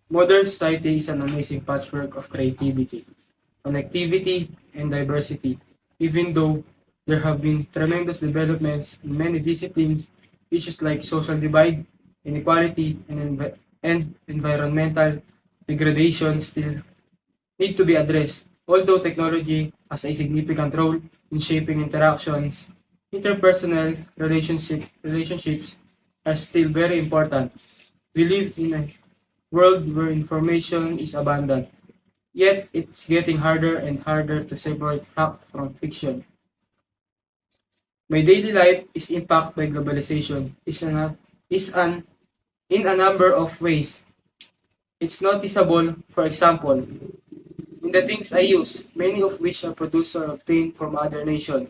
Modern society is an amazing patchwork of creativity, connectivity, and diversity. Even though there have been tremendous developments in many disciplines, issues like social divide, inequality, and environmental degradation still need to be addressed. Although technology has a significant role in shaping interactions, interpersonal relationships are still very important. We live in a world where information is abundant, yet it's getting harder and harder to separate fact from fiction. My daily life is impacted by globalization is an in a number of ways. It's noticeable, for example, in the things I use, many of which are produced or obtained from other nations.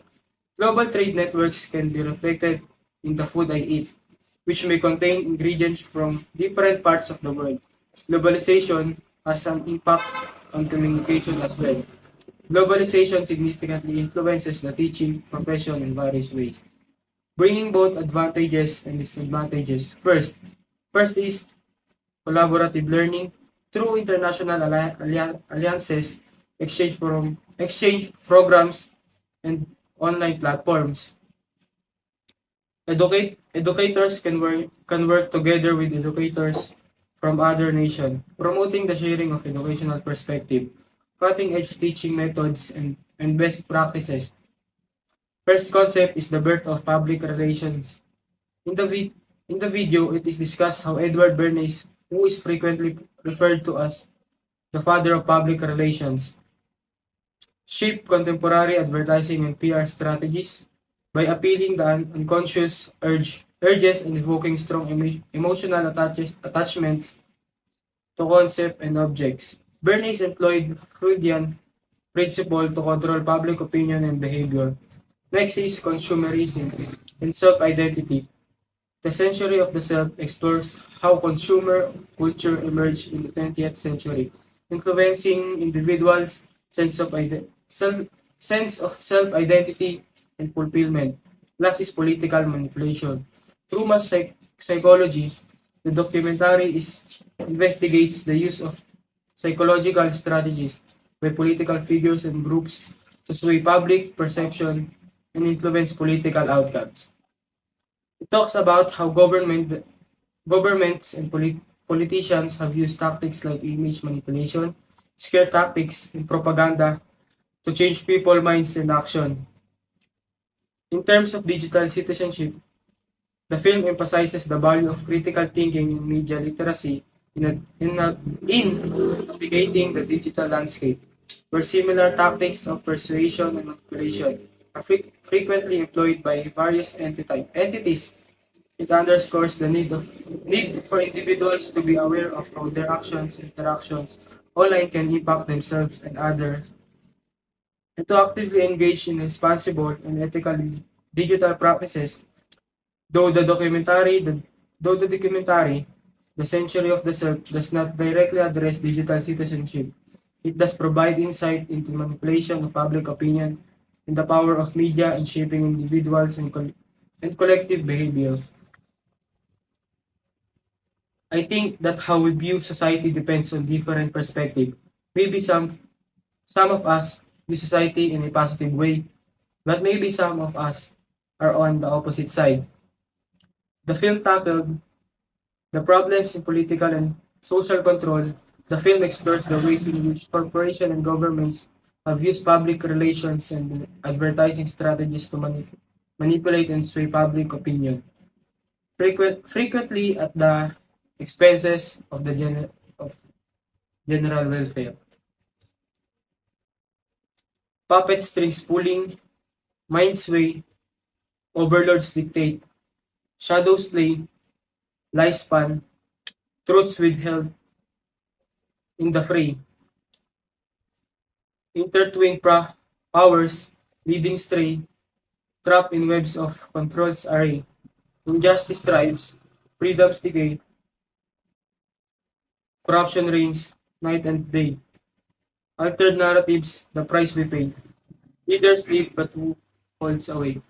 Global trade networks can be reflected in the food I eat, which may contain ingredients from different parts of the world. Globalization has an impact on communication as well. Globalization significantly influences the teaching profession in various ways, bringing both advantages and disadvantages. First is collaborative learning through international alliances, exchange programs, and online platforms. Educators can work together with educators from other nations, promoting the sharing of educational perspective, cutting-edge teaching methods, and best practices. First concept is the birth of public relations. In the, vid- in the video, it is discussed how Edward Bernays, who is frequently referred to as the father of public relations, shaped contemporary advertising and PR strategies by appealing the unconscious urges and evoking strong emotional attachments to concepts and objects. Bernays employed Freudian principle to control public opinion and behavior. Next is consumerism and self-identity. The Century of the Self explores how consumer culture emerged in the 20th century, influencing individuals' sense of self-identity and fulfillment. Last is political manipulation. Through mass psychology, the documentary investigates the use of psychological strategies by political figures and groups to sway public perception and influence political outcomes. It talks about how governments and politicians have used tactics like image manipulation, scare tactics, and propaganda to change people's minds and action. In terms of digital citizenship, the film emphasizes the value of critical thinking and media literacy in navigating the digital landscape, where similar tactics of persuasion and manipulation are frequently employed by various entities. It underscores the need for individuals to be aware of how their interactions online can impact themselves and others, and to actively engage in responsible and ethical digital practices. Though the documentary, the, though the documentary, The Century of the Self, does not directly address digital citizenship, it does provide insight into manipulation of public opinion and the power of media in shaping individuals and collective behavior. I think that how we view society depends on different perspective. Maybe some of us view society in a positive way, but maybe some of us are on the opposite side. The film tackled the problems in political and social control. The film explores the ways in which corporations and governments have used public relations and advertising strategies to manipulate and sway public opinion, frequently at the expenses of of general welfare. Puppet strings pulling, mind sway, overlords dictate, shadows play, lies span, truths withheld in the fray, intertwined powers, leading stray, trapped in webs of controls array, injustice thrives, freedoms decay, corruption reigns, night and day, altered narratives, the price we pay, leaders lead but who holds away.